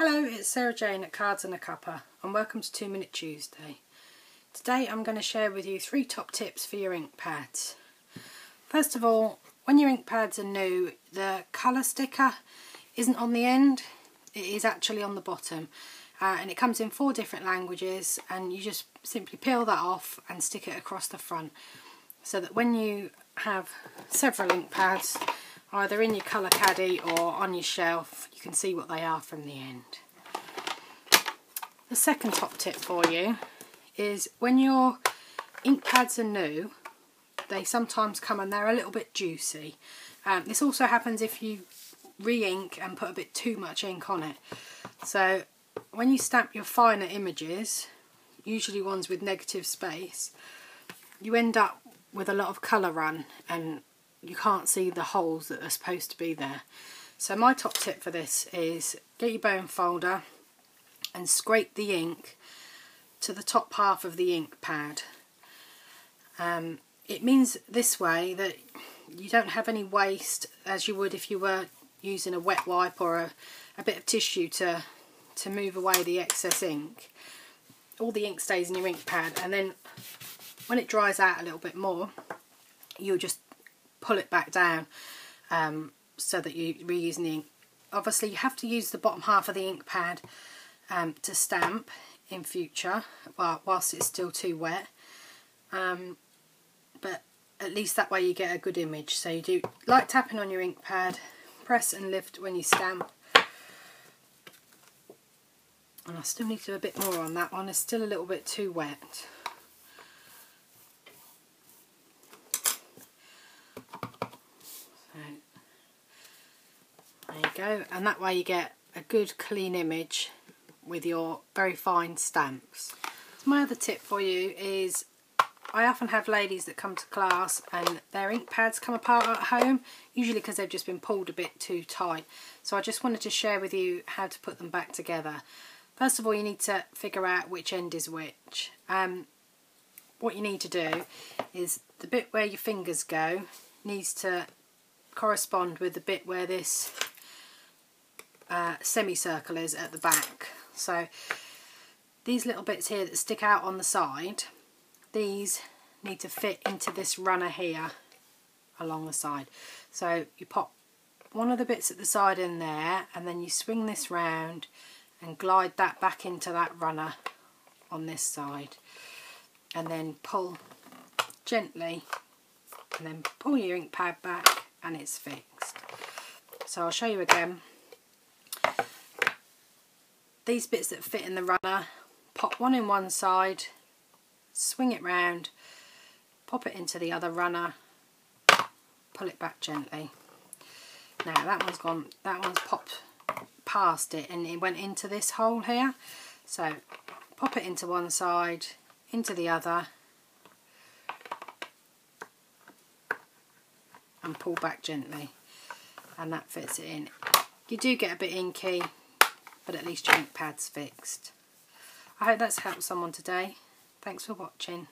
Hello, it's Sarah Jane at Cards and a Cuppa and welcome to 2 Minute Tuesday. Today I'm going to share with you 3 top tips for your ink pads. First of all, when your ink pads are new, the colour sticker isn't on the end, it is actually on the bottom. And it comes in 4 different languages, and you just simply peel that off and stick it across the front so that when you have several ink pads either in your colour caddy or on your shelf, you can see what they are from the end. The second top tip for you is when your ink pads are new, they sometimes come and they're a little bit juicy. This also happens if you re-ink and put a bit too much ink on it. So when you stamp your finer images, usually ones with negative space, you end up with a lot of colour run and you can't see the holes that are supposed to be there. So my top tip for this is get your bone folder and scrape the ink to the top half of the ink pad. It means this way that you don't have any waste as you would if you were using a wet wipe or a bit of tissue to move away the excess ink. All the ink stays in your ink pad, and then when it dries out a little bit more, you'll just pull it back down so that you're reusing the ink. Obviously you have to use the bottom half of the ink pad to stamp in future whilst it's still too wet, but at least that way you get a good image. So you do light tapping on your ink pad, press and lift when you stamp. And I still need to do a bit more on that one, it's still a little bit too wet. There you go, and that way you get a good clean image with your very fine stamps. So my other tip for you is, I often have ladies that come to class and their ink pads come apart at home, usually because they've just been pulled a bit too tight. So I just wanted to share with you how to put them back together. First of all, you need to figure out which end is which. What you need to do is the bit where your fingers go needs to correspond with the bit where this semicircle is at the back. So these little bits here that stick out on the side, these need to fit into this runner here along the side. So you pop one of the bits at the side in there, and then you swing this round and glide that back into that runner on this side, and then pull gently and then pull your ink pad back and it's fixed. So I'll show you again. These bits that fit in the runner, pop one in one side, swing it round, pop it into the other runner, pull it back gently. Now that one's popped past it and it went into this hole here. So pop it into one side, into the other, and pull back gently, and that fits it in. You do get a bit inky, but at least your ink pad's fixed. I hope that's helped someone today. Thanks for watching.